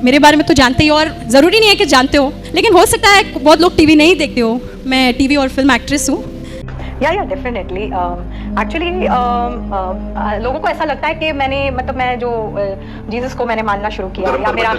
मेरे बारे में तो जानते ही, और ज़रूरी नहीं है कि जानते हो, लेकिन हो सकता है बहुत लोग टीवी नहीं देखते हो। मैं टीवी और फिल्म एक्ट्रेस हूँ। या डेफिनेटली एक्चुअली लोगों को ऐसा लगता है कि मैं जो जीसस को मैंने मानना शुरू किया या मेरा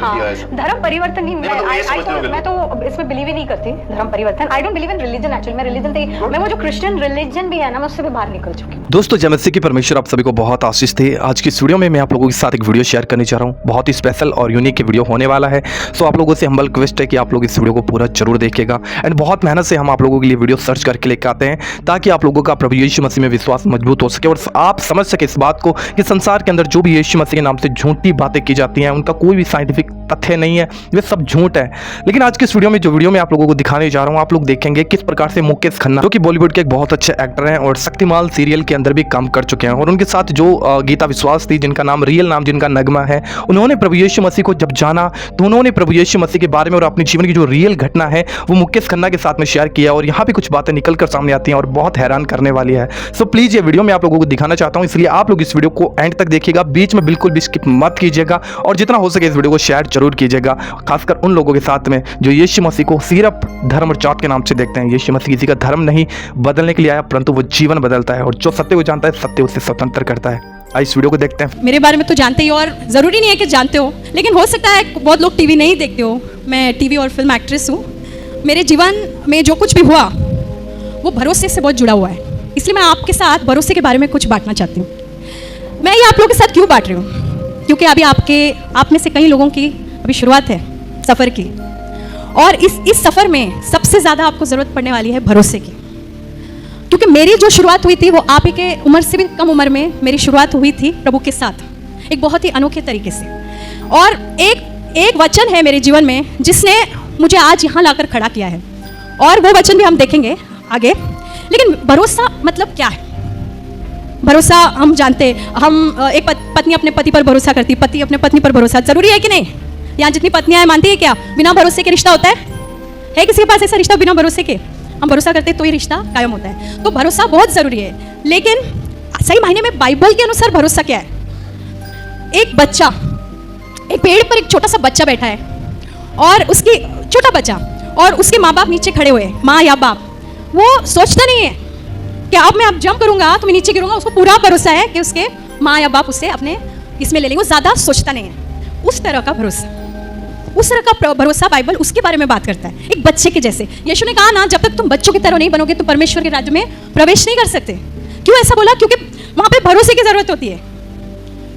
धर्म परिवर्तन नहीं, मैं तो इसमें बिलीव ही नहीं करती धर्म परिवर्तन। I don't believe in religion. Actually मैं रिलीजन थी, मैं वो जो क्रिश्चियन रिलीजन भी है ना, मैं उससे भी बाहर निकल चुकी हूँ। दोस्तों, जय मसीह की परमेश्वर आप सभी को बहुत आशीष थे। आज की इस वीडियो में मैं आप लोगों के साथ एक वीडियो शेयर करने जा रहा हूँ। बहुत ही स्पेशल और यूनिक वीडियो होने वाला है। सो आप लोगों से हम्बल रिक्वेस्ट है कि आप लोग इस वीडियो को पूरा जरूर देखिएगा। एंड बहुत मेहनत से हम आप लोगों के लिए वीडियो सर्च करके लेकर आते हैं ताकि आप लोगों का प्रभु यीशु मसीह में विश्वास मजबूत हो सके और आप समझ सके इस बात को कि संसार के अंदर जो भी यीशु मसीह के नाम से झूठी बातें की जाती हैं उनका कोई भी साइंटिफिक तथ्य नहीं है, वे सब झूठ है। लेकिन आज के इस वीडियो में आप लोगों को दिखाने जा रहा हूं, आप लोग देखेंगे किस प्रकार से मुकेश खन्ना, जो कि बॉलीवुड के एक बहुत अच्छे एक्टर हैं और शक्तिमान सीरियल के अंदर भी काम कर चुके हैं, और उनके साथ जो गीता विश्वास थी, जिनका नाम रियल नाम जिनका नगमा है, उन्होंने प्रभु यीशु मसीह को जब जाना तो उन्होंने प्रभु यीशु मसीह के बारे में और अपने जीवन की जो रियल घटना है वो मुकेश खन्ना के साथ में शेयर किया, और यहाँ पे कुछ बातें निकल कर सामने आती हैं और बहुत हैरान करने वाली है। सो प्लीज ये वीडियो मैं आप लोगों को दिखाना चाहता हूँ, इसलिए आप लोग इस वीडियो को एंड तक देखिएगा, बीच में बिल्कुल भी स्किप मत कीजिएगा, और जितना हो सके इस वीडियो को शेयर जरूर कीजिएगा, खासकर उन लोगों के साथ में जो यीशु मसीह को सिर्फ धर्म और जात के नाम से देखते हैं। यीशु मसीह किसी का धर्म नहीं बदलने के लिए आया, परंतु वो जीवन बदलता है, और जो सत्य को जानता है सत्य उससे स्वतंत्र करता है। आइए इस वीडियो को देखते हैं। मेरे बारे में तो जानते ही, और ज़रूरी नहीं है कि जानते हो, लेकिन हो सकता है बहुत लोग टीवी नहीं देखते हो। मैं टीवी और फिल्म एक्ट्रेस हूँ। मेरे जीवन में जो कुछ भी हुआ वो भरोसे से बहुत जुड़ा हुआ है, इसलिए मैं आपके साथ भरोसे के बारे में कुछ बांटना चाहती हूँ। मैं ये आप लोगों के साथ क्यों बांट रही हूँ, क्योंकि अभी आप में से कई लोगों की अभी शुरुआत है सफ़र की, और इस सफ़र में सबसे ज़्यादा आपको ज़रूरत पड़ने वाली है भरोसे की। क्योंकि मेरी जो शुरुआत हुई थी वो आप ही के उम्र से भी कम उम्र में मेरी शुरुआत हुई थी प्रभु के साथ, एक बहुत ही अनोखे तरीके से। और एक वचन है मेरे जीवन में जिसने मुझे आज यहाँ लाकर खड़ा किया है, और वो वचन भी हम देखेंगे आगे। लेकिन भरोसा मतलब क्या है? भरोसा हम जानते, हम एक पत्नी अपने पति पर भरोसा करती, पति अपने पत्नी पर भरोसा, जरूरी है कि नहीं? यहाँ जितनी पत्नियां हैं मानती है क्या बिना भरोसे के रिश्ता होता है किसी के पास ऐसा रिश्ता बिना भरोसे के? हम भरोसा करते तो ये रिश्ता कायम होता है। तो भरोसा बहुत ज़रूरी है, लेकिन सही मायने में बाइबल के अनुसार भरोसा क्या है? एक बच्चा, एक पेड़ पर एक छोटा सा बच्चा बैठा है, और उसकी छोटा बच्चा और उसके माँ बाप नीचे खड़े हुए, माँ या बाप, वो सोचता नहीं है कि अब मैं जंप करूंगा तो मैं नीचे गिरूंगा। उसको पूरा भरोसा है कि उसके माँ या बाप उसे अपने इसमें ले लेंगे, वो ज़्यादा सोचता नहीं है। उस तरह का भरोसा बाइबल उसके बारे में बात करता है, एक बच्चे के जैसे। यीशु ने कहा ना, जब तक तुम बच्चों की तरह नहीं बनोगे तो परमेश्वर के राज्य में प्रवेश नहीं कर सकते। क्यों ऐसा बोला? क्योंकि वहाँ पे भरोसे की जरूरत होती है,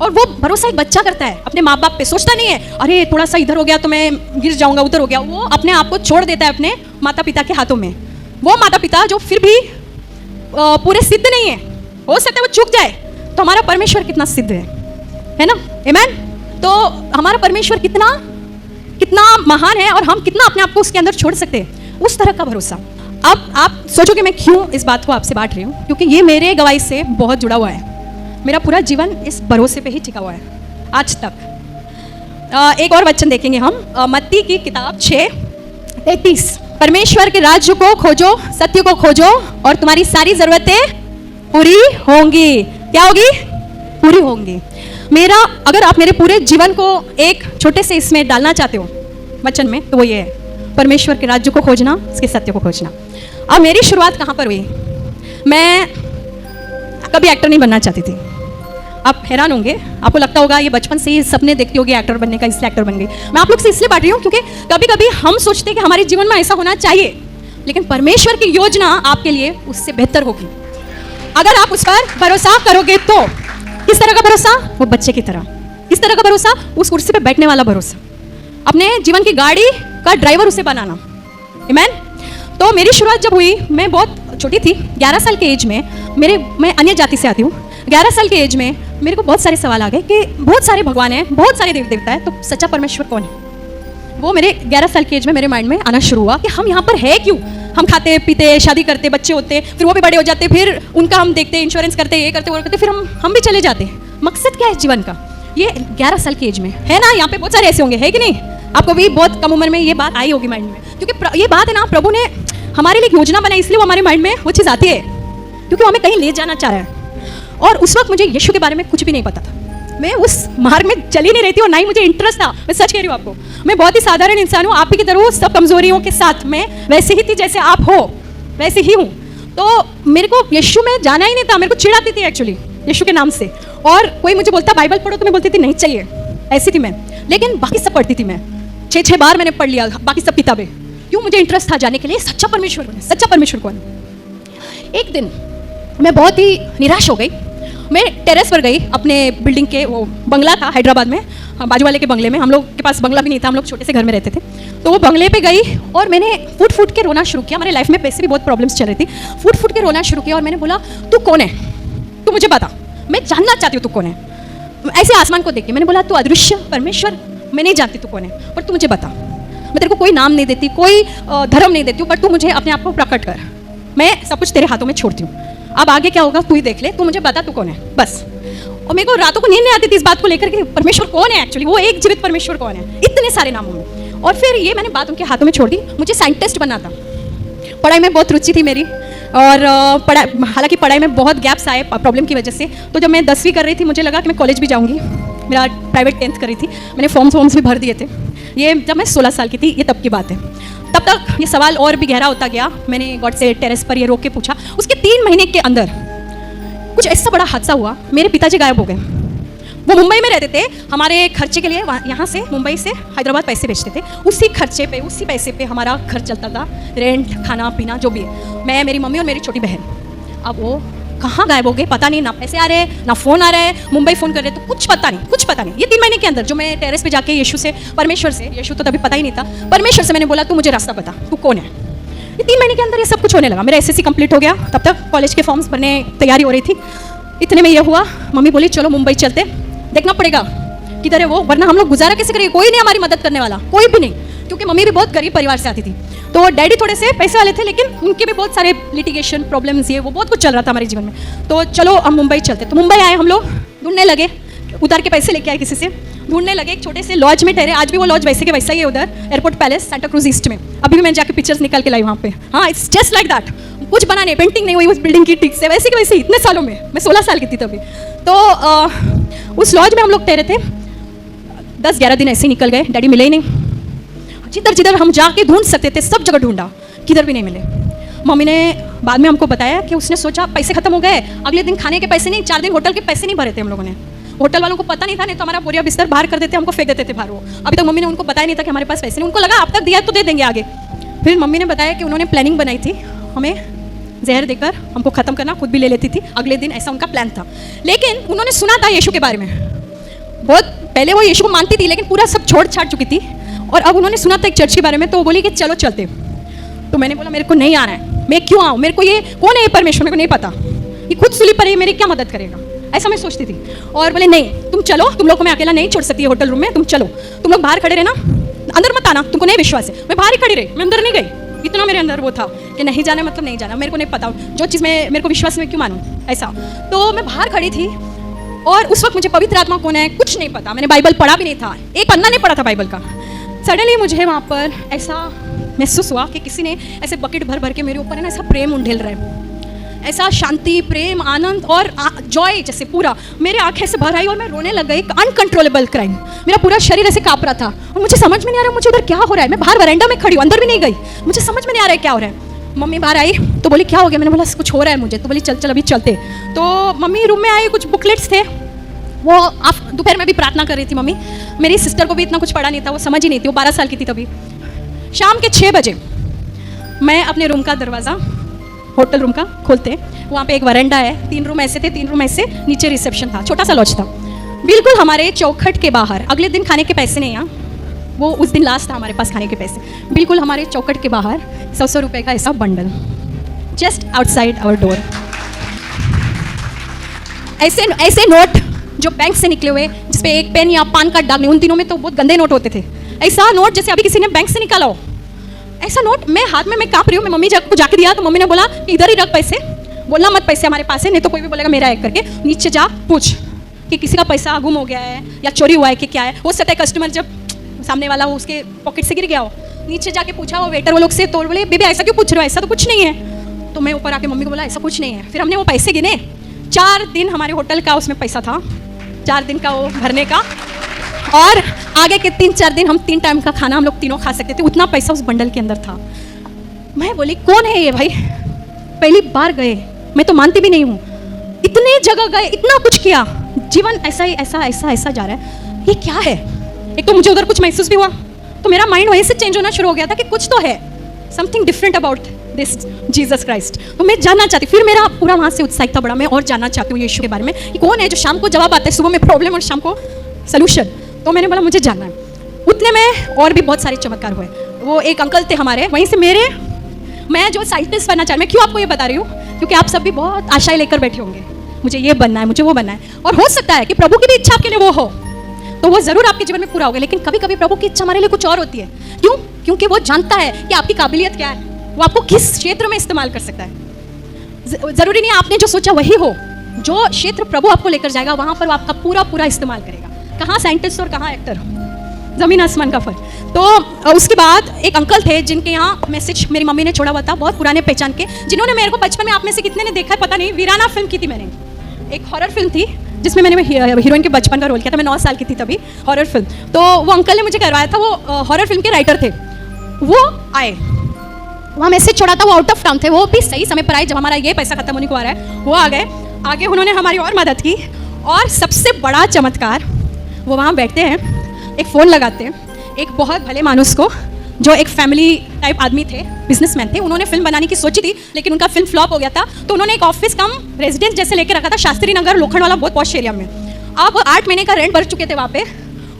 और वो भरोसा एक बच्चा करता है अपने माँ बाप पे। सोचता नहीं है अरे थोड़ा सा इधर हो गया तो मैं गिर जाऊंगा, उधर हो गया। वो अपने आप को छोड़ देता है अपने माता पिता के हाथों में। वो माता पिता जो फिर भी पूरे सिद्ध नहीं है, हो सकता है वो चूक जाए, तो हमारा परमेश्वर कितना सिद्ध है ना? आमीन। तो हमारा परमेश्वर कितना महान है, और हम कितना अपने आप को उसके अंदर छोड़ सकते हैं, उस तरह का भरोसा। अब आप सोचोगे मैं क्यों इस बात को आपसे बांट रही हूँ, क्योंकि ये मेरे गवाही से बहुत जुड़ा हुआ है। मेरा पूरा जीवन इस भरोसे पे ही टिका हुआ है आज तक। एक और वचन देखेंगे हम, मत्ती की किताब 6:33। परमेश्वर के राज्य को खोजो, सत्य को खोजो, और तुम्हारी सारी जरूरतें पूरी होंगी। क्या होगी? पूरी होंगी। अगर आप मेरे पूरे जीवन को एक छोटे से इसमें डालना चाहते हो वचन में, तो वो ये है, परमेश्वर के राज्य को खोजना, उसके सत्य को खोजना। अब मेरी शुरुआत कहाँ पर हुई? मैं कभी एक्टर नहीं बनना चाहती थी। आप हैरान होंगे, आपको लगता होगा ये बचपन से ही सपने देखती होगी एक्टर बनने का, इसलिए एक्टर बन गई। मैं आप लोग से इसलिए बांट रही हूँ क्योंकि कभी कभी हम सोचते हैं कि हमारे जीवन में ऐसा होना चाहिए, लेकिन परमेश्वर की योजना आपके लिए उससे बेहतर होगी अगर आप उस पर भरोसा करोगे। तो किस तरह का भरोसा? वो बच्चे की तरह। किस तरह का भरोसा? उस कुर्सी पे बैठने वाला भरोसा, अपने जीवन की गाड़ी का ड्राइवर उसे बनाना। आमीन। तो मेरी शुरुआत जब हुई, मैं बहुत छोटी थी, 11 साल के एज में। मैं अन्य जाति से आती हूँ। 11 साल के एज में मेरे को बहुत सारे सवाल आ गए कि बहुत सारे भगवान हैं, बहुत सारे देव देवता है, तो सच्चा परमेश्वर कौन है? वो मेरे 11 साल के एज में मेरे माइंड में आना शुरू हुआ कि हम यहाँ पर है क्यों? हम खाते पीते, शादी करते, बच्चे होते, फिर वो भी बड़े हो जाते, फिर उनका हम देखते, इंश्योरेंस करते, ये करते, वो करते, फिर हम भी चले जाते। मकसद क्या है जीवन का? ये 11 साल की एज में है ना। यहाँ पे बहुत सारे ऐसे होंगे, है कि नहीं? आपको भी बहुत कम उम्र में ये बात आई होगी माइंड में, क्योंकि ये बात है ना, प्रभु ने हमारे लिए एक योजना बनाई, इसलिए वो हमारे माइंड में वो चीज़ आती है, क्योंकि वो हमें कहीं ले जाना चाह रहा है। और उस वक्त मुझे यीशु के बारे में कुछ भी नहीं पता था। मैं उस मार्ग में चली नहीं रही थी और ना ही मुझे इंटरेस्ट था। मैं सच कह रही हूँ आपको, मैं बहुत ही साधारण इंसान हूँ, आप ही की तरह सब कमजोरियों के साथ मैं वैसे ही थी जैसे आप हो, वैसे ही हूँ। तो मेरे को यीशु में जाना ही नहीं था, मेरे को चिढ़ाती थी एक्चुअली यीशु के नाम से। और कोई मुझे बोलता बाइबल पढ़ो तो मैं बोलती थी नहीं चाहिए, ऐसी थी मैं। लेकिन बाकी सब पढ़ती थी मैं, 6 बार मैंने पढ़ लिया बाकी सब किताबें। क्यों? मुझे इंटरेस्ट था जाने के लिए सच्चा परमेश्वर कौन है, सच्चा परमेश्वर कौन है। एक दिन मैं बहुत ही निराश हो गई, मैं टेरेस पर गई अपने बिल्डिंग के, वो बंगला था हैदराबाद में, बाजू वाले के बंगले में। हम लोग के पास बंगला भी नहीं था, हम लोग छोटे से घर में रहते थे। तो वो बंगले पे गई और मैंने फूट के रोना शुरू किया। हमारे लाइफ में पैसे भी बहुत प्रॉब्लम्स चल रही थी। फूट के रोना शुरू किया और मैंने बोला तू कौन है, तू मुझे बता, मैं जानना चाहती हूँ तू कौन है। ऐसे आसमान को देख के मैंने बोला तू अदृश्य परमेश्वर, मैं नहीं जानती तू कौन है, पर तू मुझे बता। मैं तेरे को कोई नाम नहीं देती, कोई धर्म नहीं देती हूँ, पर तू मुझे अपने आप को प्रकट कर, मैं सब कुछ तेरे हाथों में छोड़ती हूँ। अब आगे क्या होगा तू ही देख ले, तू मुझे बता तू कौन है बस। और मेरे को रातों को नींद नहीं आती थी इस बात को लेकर कि परमेश्वर कौन है एक्चुअली, वो एक जीवित परमेश्वर कौन है इतने सारे नामों में। और फिर ये मैंने बात उनके हाथों में छोड़ दी। मुझे साइंटिस्ट बनना था, पढ़ाई में बहुत रुचि थी मेरी, और हालांकि पढ़ाई में बहुत गैप्स आए प्रॉब्लम की वजह से। तो जब मैं 10वीं कर रही थी मुझे लगा कि मैं कॉलेज भी जाऊँगी, मेरा प्राइवेट 10th कर रही थी, मैंने फॉर्म्स भी भर दिए थे। ये जब मैं 16 साल की थी, ये तब की बात है। तब तक ये सवाल और भी गहरा होता गया। मैंने गॉड से टेरेस पर ये रोक के पूछा। उसके 3 महीने के अंदर कुछ ऐसा बड़ा हादसा हुआ, मेरे पिताजी गायब हो गए। वो मुंबई में रहते थे, हमारे खर्चे के लिए यहाँ से मुंबई से हैदराबाद पैसे भेजते थे। उसी खर्चे पे, उसी पैसे पे हमारा घर चलता था, रेंट, खाना पीना जो भी है। मैं, मेरी मम्मी और मेरी छोटी बहन। अब वो कहाँ गायब हो गए पता नहीं, ना पैसे आ रहे ना फ़ोन आ रहा है, मुंबई फ़ोन कर रहे तो कुछ पता नहीं। ये 3 महीने के अंदर जो मैं टेरेस पे जाके यीशु से, परमेश्वर से, यीशु तो तभी पता ही नहीं था, परमेश्वर से मैंने बोला तू मुझे रास्ता बता, तू कौन है। ये 3 महीने के अंदर ये सब कुछ होने लगा। मेरा SSC कंप्लीट हो गया, तब तक कॉलेज के फॉर्म्स भरने तैयारी हो रही थी। इतने में ये हुआ, मम्मी बोली चलो मुंबई चलते, देखना पड़ेगा किधर है वो, वरना हम लोग गुजारा कैसे करेंगे, कोई नहीं हमारी मदद करने वाला, कोई भी नहीं, क्योंकि मम्मी भी बहुत गरीब परिवार से आती थी। तो डैडी थोड़े से पैसे वाले थे, लेकिन उनके भी बहुत सारे लिटिगेशन प्रॉब्लम्स, ये वो बहुत कुछ चल रहा था हमारे जीवन में। तो चलो हम मुंबई चलते। तो मुंबई आए हम लोग, ढूंढने लगे, उतार के पैसे लेके आए किसी से, ढूंढने लगे। एक छोटे से लॉज में ठहरे, आज भी वो लॉज वैसे के वैसा ही है उधर, airport palace, Santa cruise east में। अभी भी मैं जाके पिक्चर्स निकाल के लाई वहाँ पे। हाँ, इट्स जस्ट लाइक दैट, कुछ बना नहीं, पेंटिंग नहीं हुई उस बिल्डिंग की ठीक से, वैसे के वैसे इतने सालों में। मैं 16 साल की थी तभी। तो उस लॉज में हम लोग ठहरे थे। 10-11 दिन ऐसे ही निकल गए, डैडी मिले ही नहीं। जिधर जिधर हम जाके ढूंढ सकते थे सब जगह ढूंढा, किधर भी नहीं मिले। मम्मी ने बाद में हमको बताया कि उसने सोचा पैसे खत्म हो गए, अगले दिन खाने के पैसे नहीं, 4 दिन होटल के पैसे नहीं भरे थे हम लोगों ने। होटल वालों को पता नहीं था, नहीं तो हमारा बोरिया बिस्तर बाहर कर देते, हमको फेंक देते थे बाहर। वो अभी तक मम्मी ने उनको बताया नहीं था कि हमारे पास पैसे नहीं, उनको लगा अब तक दिया तो दे देंगे आगे। फिर मम्मी ने बताया कि उन्होंने प्लानिंग बनाई थी हमें जहर देकर हमको ख़त्म करना, खुद भी ले लेती थी अगले दिन, ऐसा उनका प्लान था। लेकिन उन्होंने सुना था यीशु के बारे में, बहुत पहले वो यीशु को मानती थी, लेकिन पूरा सब छोड़ छाड़ चुकी थी। और अब उन्होंने सुना था एक चर्च के बारे में, तो वो बोली कि चलो चलते। तो मैंने बोला मेरे को नहीं आना है, मैं क्यों आऊँ, मेरे को ये कौन है ये परमेश्वर, मेरे को नहीं पता, ये खुद सुली पर है, मेरी क्या मदद करेगा, ऐसा मैं सोचती थी। और बोले नहीं तुम चलो, तुम लोग को मैं अकेला नहीं छोड़ सकती होटल रूम में, तुम चलो, तुम लोग बाहर खड़े रहना, अंदर मत आना, तुमको नहीं विश्वास है। मैं बाहर ही खड़ी रही, मैं अंदर नहीं गई। इतना मेरे अंदर वो था कि नहीं जाना मतलब नहीं जाना, मेरे को नहीं पता जो चीज़ में मेरे को विश्वास में क्यों मानूँ ऐसा। तो मैं बाहर खड़ी थी और उस वक्त मुझे पवित्र आत्मा कौन है कुछ नहीं पता, मैंने बाइबल पढ़ा भी नहीं था, एक पन्ना नहीं पढ़ा था बाइबल का। सडनली मुझे वहाँ पर ऐसा महसूस हुआ कि किसी ने ऐसे बकेट भर भर के मेरे ऊपर है ना ऐसा प्रेम उंडेल रहा है, ऐसा शांति, प्रेम, आनंद और जॉय जैसे पूरा मेरे आंखें से भर आई और मैं रोने लग गई। अनकंट्रोलेबल क्राइम, मेरा पूरा शरीर ऐसे काँप रहा था और मुझे समझ में नहीं आ रहा मुझे उधर क्या हो रहा है। मैं बाहर वरांडा में खड़ी हूँ, अंदर भी नहीं गई, मुझे समझ में नहीं आ रहा है क्या हो रहा है। मम्मी बाहर आई तो बोली क्या हो गया, मैंने बोला कुछ हो रहा है मुझे, तो बोली चल चल अभी चलते। तो मम्मी रूम में आई, कुछ बुकलेट्स थे, वो आप दोपहर में भी प्रार्थना कर रही थी मम्मी। मेरी सिस्टर को भी इतना कुछ पढ़ा नहीं था, वो समझ ही नहीं थी, वो 12 साल की थी तभी। शाम के 6 बजे मैं अपने रूम का दरवाज़ा, होटल रूम का खोलते, वहाँ पे एक वरांडा है, 3 रूम ऐसे थे, 3 रूम ऐसे, नीचे रिसेप्शन था, छोटा सा लॉज था, बिल्कुल हमारे चौखट के बाहर। अगले दिन खाने के पैसे नहीं, यहाँ वो उस दिन लास्ट था हमारे पास खाने के पैसे, बिल्कुल हमारे चौखट के बाहर 100 रुपये का ऐसा bundle, just outside our door. ऐसे नोट जो बैंक से निकले हुए, जिसपे एक पेन या पान कार्ड डालने, उन दिनों में तो बहुत गंदे नोट होते थे, ऐसा नोट जैसे अभी किसी ने बैंक से निकाला हो, ऐसा नोट मैं हाथ में, मैं काँप रही हूँ। मैं मम्मी को जाके दिया तो मम्मी ने बोला कि इधर ही रख पैसे, बोलना मत पैसे हमारे पास है, नहीं तो कोई भी बोलेगा मेरा है करके, नीचे जा पूछ कि किसी का पैसा गुम हो गया है या चोरी हुआ है कि क्या है। हो सकता है कस्टमर जब सामने वाला वो उसके पॉकेट से गिर गया हो, नीचे जाके पूछा वो वेटर वो लोग से, तो बोले बेबी ऐसा क्यों पूछ रहे हो, ऐसा तो कुछ नहीं है। तो मैं ऊपर आके मम्मी को बोला ऐसा कुछ नहीं है। फिर हमने वो पैसे गिने, 4 दिन हमारे होटल का उसमें पैसा था, 4 दिन का वो भरने का, और आगे के 3-4 दिन हम 3 टाइम का खाना हम लोग तीनों खा सकते थे, उतना पैसा उस बंडल के अंदर था। मैं बोली कौन है ये भाई, पहली बार गए, मैं तो मानती भी नहीं हूँ, इतनी जगह गए, इतना कुछ किया, जीवन ऐसा ही ऐसा जा रहा है, ये क्या है। एक तो मुझे उधर कुछ महसूस भी हुआ, तो मेरा माइंड वहीं से चेंज होना शुरू हो गया था कि कुछ तो है, something different about this Jesus Christ. तो मैं जानना चाहती, फिर मेरा पूरा वहाँ से उत्साहित था बड़ा, मैं और जानना चाहती हूँ यीशु के बारे में कि कौन है जो शाम को जवाब आता है, सुबह में प्रॉब्लम और शाम को सलूशन। तो मैंने बोला मुझे जानना है। उतने में और भी बहुत सारे चमत्कार हुए। वो एक अंकल थे हमारे वहीं से, मैं जो साइंटिस्ट बनना चाह रही, मैं क्यों आपको ये बता रही हूँ, क्योंकि आप सब भी बहुत आशाएं लेकर बैठे होंगे, मुझे ये बनना है, मुझे वो बनना है, और हो सकता है कि प्रभु की भी इच्छा आपके लिए वो हो, तो वो जरूर आपके जीवन में पूरा होगा। लेकिन कभी कभी प्रभु की इच्छा हमारे लिए कुछ और होती है। क्यों? क्योंकि वो जानता है कि आपकी काबिलियत क्या है, वो आपको किस क्षेत्र में इस्तेमाल कर सकता है। जरूरी नहीं आपने जो सोचा वही हो, जो क्षेत्र प्रभु आपको लेकर जाएगा वहां पर वो आपका पूरा इस्तेमाल करेगा। कहाँ साइंटिस्ट और कहाँ एक्टर, जमीन आसमान का फर्क। तो उसके बाद एक अंकल थे जिनके यहाँ मैसेज मेरी मम्मी ने छोड़ा हुआ था, बहुत पुराने पहचान के, जिन्होंने मेरे को बचपन में, आप में से कितने ने देखा है पता नहीं, वीराना फिल्म की थी मैंने, एक हॉरर फिल्म थी जिसमें मैंने हीरोइन के बचपन का रोल किया था, मैं 9 साल की थी तभी, हॉरर फिल्म। तो वो अंकल ने मुझे करवाया था, वो हॉरर फिल्म के राइटर थे। वो आए, वहाँ मैसेज छोड़ा था, वो आउट ऑफ टाउन थे, वो भी सही समय पर आए जब हमारा ये पैसा खत्म होने को आ रहा है। वो आ गए, आगे उन्होंने हमारी और मदद की, और सबसे बड़ा चमत्कार, वो वहाँ बैठते हैं, एक फ़ोन लगाते हैं, एक बहुत भले मानुस को, जो एक फैमिली टाइप आदमी थे, बिजनेसमैन थे, उन्होंने फिल्म बनाने की सोची थी लेकिन उनका फिल्म फ्लॉप हो गया था, तो उन्होंने एक ऑफिस कम रेजिडेंस जैसे लेके रखा था शास्त्री नगर, लोखंड वाला, बहुत पॉश एरिया में। अब 8 महीने का रेंट भर चुके थे वहाँ पे,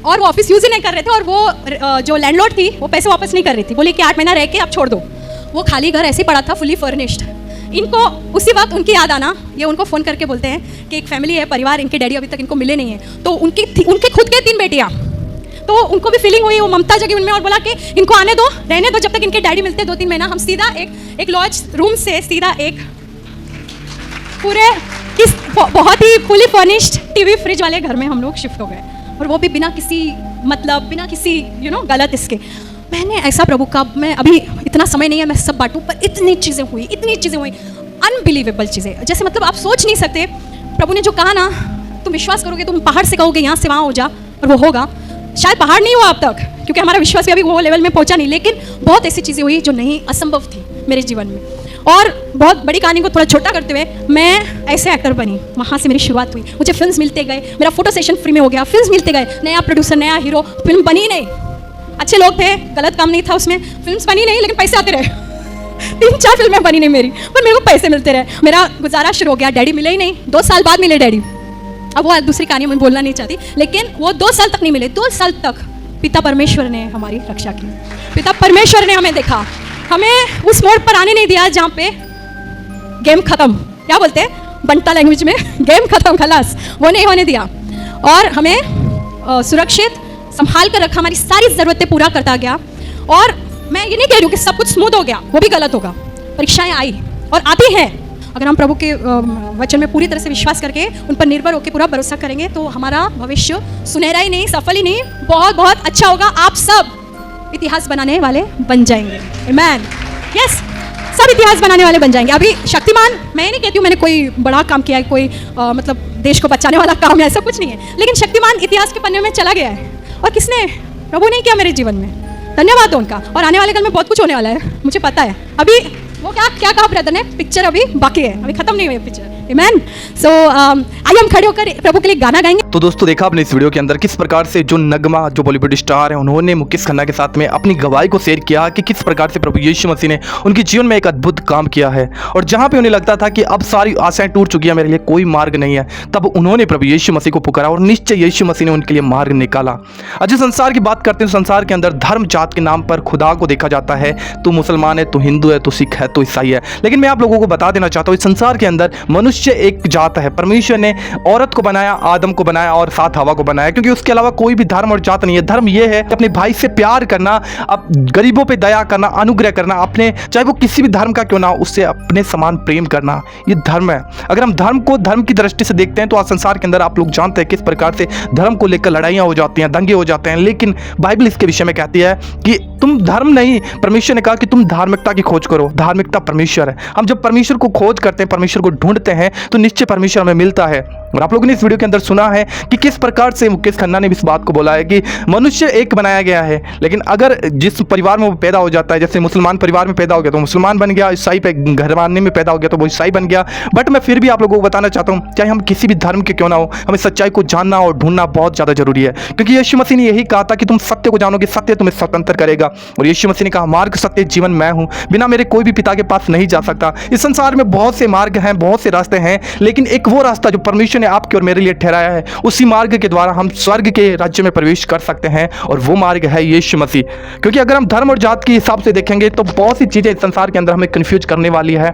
और वो ऑफिस यूज़ ही नहीं कर रहे थे, और वो जो लैंडलॉर्ड थी वो पैसे वापस नहीं कर रही थी, बोली कि 8 महीना रह के आप छोड़ दो। वो खाली घर ऐसे पड़ा था, फुली फर्निश्ड। इनको उसी वक्त उनकी याद आना, ये उनको फ़ोन करके बोलते हैं कि एक फैमिली है, परिवार, इनके डैडी अभी तक इनको मिले नहीं है। तो उनके खुद के 3 बेटियाँ, तो उनको भी फीलिंग हुई, वो ममता जगी उनमें, और बोला कि इनको आने दो, रहने दो, जब तक इनके डैडी मिलते 2-3 महीना। हम सीधा एक लॉज रूम से सीधा एक पूरे इस बहुत ही फुली फर्निश्ड टीवी फ्रिज वाले घर में हम लोग शिफ्ट हो गए, और वो भी बिना किसी मतलब, बिना किसी गलत इसके। मैंने ऐसा प्रभु का, मैं अभी इतना समय नहीं है मैं सब बांटूं, पर इतनी चीज़ें हुई, अनबिलीवेबल चीज़ें, जैसे मतलब आप सोच नहीं सकते। प्रभु ने जो कहा ना, तुम विश्वास करोगे, तुम पहाड़ से कहोगे यहाँ से वहाँ हो जा, और वो होगा। शायद पहाड़ नहीं हुआ अब तक, क्योंकि हमारा विश्वास भी अभी वो लेवल में पहुंचा नहीं, लेकिन बहुत ऐसी चीज़ें हुई जो नहीं, असंभव थी मेरे जीवन में। और बहुत बड़ी कहानी को थोड़ा छोटा करते हुए, मैं ऐसे एक्टर बनी, वहाँ से मेरी शुरुआत हुई। मुझे फिल्म्स मिलते गए, मेरा फोटो सेशन फ्री में हो गया, फिल्म्स मिलते गए, नया प्रोड्यूसर, नया हीरो, फिल्म बनी नहीं, अच्छे लोग थे, गलत काम नहीं था उसमें, फिल्म्स बनी नहीं, लेकिन पैसे आते रहे। 3-4 फिल्में बनी नहीं मेरी, पर मेरे को पैसे मिलते रहे, मेरा गुजारा शुरू हो गया। डैडी मिले ही नहीं, 2 साल बाद मिले डैडी। अब वो दूसरी कहानी मैं बोलना नहीं चाहती, लेकिन वो 2 साल तक नहीं मिले। 2 साल तक पिता परमेश्वर ने हमारी रक्षा की, पिता परमेश्वर ने हमें देखा, हमें उस मोड़ पर आने नहीं दिया जहाँ पे गेम खत्म, क्या बोलते हैं बंटा लैंग्वेज में, गेम खत्म, खलास, वो नहीं होने दिया, और हमें सुरक्षित संभाल कर रखा, हमारी सारी ज़रूरतें पूरा करता गया। और मैं ये नहीं कह रही हूँ कि सब कुछ स्मूथ हो गया, वो भी गलत होगा, परीक्षाएं आई और आती हैं। अगर हम प्रभु के वचन में पूरी तरह से विश्वास करके उन पर निर्भर होकर पूरा भरोसा करेंगे, तो हमारा भविष्य सुनहरा ही नहीं, सफल ही नहीं, बहुत बहुत अच्छा होगा। आप सब इतिहास बनाने वाले बन जाएंगे। आमीन। यस, सब इतिहास बनाने वाले बन जाएंगे। अभी शक्तिमान, मैं नहीं कहती हूँ मैंने कोई बड़ा काम किया है, कोई मतलब देश को बचाने वाला काम है, ऐसा कुछ नहीं है, लेकिन शक्तिमान इतिहास के पन्ने में चला गया है। और किसने? प्रभु ने किया मेरे जीवन में, धन्यवाद हो उनका। और आने वाले कल में बहुत कुछ होने वाला है, मुझे पता है। अभी वो क्या कहा ब्रदर ने, पिक्चर अभी बाकी है, अभी खत्म नहीं हुई पिक्चर। आमीन। सो आइए हम खड़े होकर प्रभु के लिए गाना गाएंगे। तो दोस्तों, देखा आपने इस वीडियो के अंदर किस प्रकार से जो नगमा, जो बॉलीवुड स्टार है, उन्होंने मुकेश खन्ना के साथ में अपनी गवाही को शेयर किया कि किस प्रकार से प्रभु यीशु मसीह ने उनके जीवन में एक अद्भुत काम किया है। और जहां पे उन्हें लगता था कि अब सारी आशाएं टूट चुकी है, मेरे लिए कोई मार्ग नहीं है, तब उन्होंने प्रभु यीशु मसीह को पुकारा, और निश्चय यीशु मसीह ने उनके लिए मार्ग निकाला। आज इस संसार की बात करते हैं, संसार के अंदर धर्म जात के नाम पर खुदा को देखा जाता है। तू मुसलमान है, तू हिंदू है, तू सिख है, तू ईसाई है, लेकिन मैं आप लोगों को बता देना चाहता हूँ, इस संसार के अंदर मनुष्य एक जात है। परमेश्वर ने औरत को बनाया, आदम को बनाया और साथ हवा को बनाया, क्योंकि उसके अलावा कोई भी धर्म और जात नहीं है। धर्म यह है अपने भाई से प्यार करना, अब गरीबों पे दया करना, अनुग्रह करना, अपने चाहे वो किसी भी धर्म का क्यों ना, उससे अपने समान प्रेम करना, ये धर्म है। अगर हम धर्म को धर्म की दृष्टि से देखते हैं, तो आज संसार के अंदर आप लोग जानते हैं किस प्रकार से धर्म को लेकर लड़ाइयाँ हो जाती हैं, दंगे हो जाते हैं। लेकिन बाइबल इसके विषय में कहती है कि तुम धर्म नहीं, परमेश्वर ने कहा कि तुम धार्मिकता की खोज करो। धार्मिकता परमेश्वर है। हम जब परमेश्वर को खोज करते हैं, परमेश्वर को ढूंढते हैं, हैं तो निश्चय परमेश्वर हमें मिलता है। और आप लोगों ने इस वीडियो के अंदर सुना है कि किस प्रकार से मुकेश खन्ना ने इस बात को बोला है कि मनुष्य एक बनाया गया है, लेकिन अगर जिस परिवार में वो पैदा हो जाता है, जैसे मुसलमान परिवार में पैदा हो गया तो मुसलमान बन गया, ईसाई पे घराने में पैदा हो गया तो वो ईसाई बन गया। बट मैं फिर भी आप लोगों को बताना चाहता हूँ, चाहे हम किसी भी धर्म के क्यों ना हो, हमें सच्चाई को जानना और ढूंढना बहुत ज़्यादा जरूरी है, क्योंकि यीशु मसीह ने यही कहा था कि तुम सत्य को जानोगे, सत्य तुम्हें स्वतंत्र करेगा। और यीशु मसीह ने कहा, मार्ग सत्य जीवन मैं हूँ, बिना मेरे कोई भी पिता के पास नहीं जा सकता। इस संसार में बहुत से मार्ग हैं, बहुत से रास्ते हैं, लेकिन एक वो रास्ता जो परमेश्वर ने आपके और मेरे लिए ठहराया है, उसी मार्ग के द्वारा हम स्वर्ग के राज्य में प्रवेश कर सकते हैं, और वो मार्ग है यीशु मसीह। क्योंकि अगर हम धर्म और जात के हिसाब से देखेंगे तो बहुत सी चीज़ें इस संसार के अंदर हमें कन्फ्यूज करने वाली है,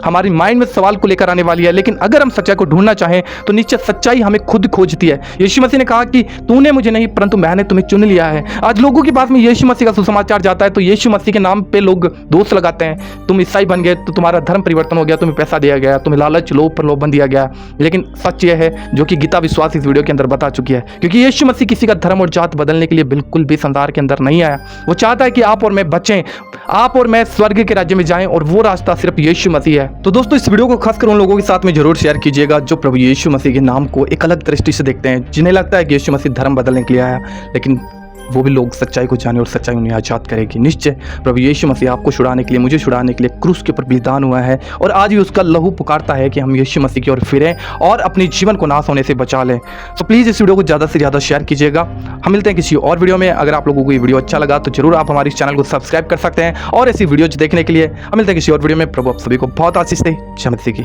हमारी माइंड में सवाल को लेकर आने वाली है। लेकिन अगर हम सच्चाई को ढूंढना चाहें तो निश्चित सच्चाई हमें खुद खोजती है। यीशु मसीह ने कहा कि तूने मुझे नहीं परंतु मैंने तुम्हें चुन लिया है। आज लोगों के पास में यीशु मसीह का सुसमाचार जाता है तो यीशु मसीह के नाम पे लोग दोष लगाते हैं, तुम ईसाई बन गए तो तुम्हारा धर्म परिवर्तन हो गया, तुम्हें पैसा दिया गया, तुम्हें लालच लोभ प्रलोभन दिया गया। लेकिन सच यह है जो कि गीता विश्वास इस वीडियो के अंदर बता चुकी है, क्योंकि यीशु मसीह किसी का धर्म और जात बदलने के लिए बिल्कुल भी संसार के अंदर नहीं आया। वो चाहता है कि आप और मैं बचें, आप और मैं स्वर्ग के राज्य में जाएं, और वो रास्ता सिर्फ यीशु मसीह है। तो दोस्तों इस वीडियो को खासकर उन लोगों के साथ में जरूर शेयर कीजिएगा जो प्रभु यीशु मसीह के नाम को एक अलग दृष्टि से देखते हैं, जिन्हें लगता है कि यीशु मसीह धर्म बदलने के लिए आया, लेकिन वो भी लोग सच्चाई को जाने और सच्चाई उन्हें आजाद करेगी। निश्चय प्रभु यीशु मसीह आपको छुड़ाने के लिए, मुझे छुड़ाने के लिए क्रूस के ऊपर बलिदान हुआ है, और आज भी उसका लहू पुकारता है कि हम यीशु मसीह की ओर फिरें और अपने जीवन को नाश होने से बचा लें। तो प्लीज़ इस वीडियो को ज़्यादा से ज़्यादा शेयर कीजिएगा। हम मिलते हैं किसी और वीडियो में। अगर आप लोगों को ये वीडियो अच्छा लगा तो जरूर आप हमारे इस चैनल को सब्सक्राइब कर सकते हैं, और ऐसी वीडियोज देखने के लिए हम मिलते हैं किसी और वीडियो में। प्रभु आप सभी को बहुत आशीष दे। जय मसीह की।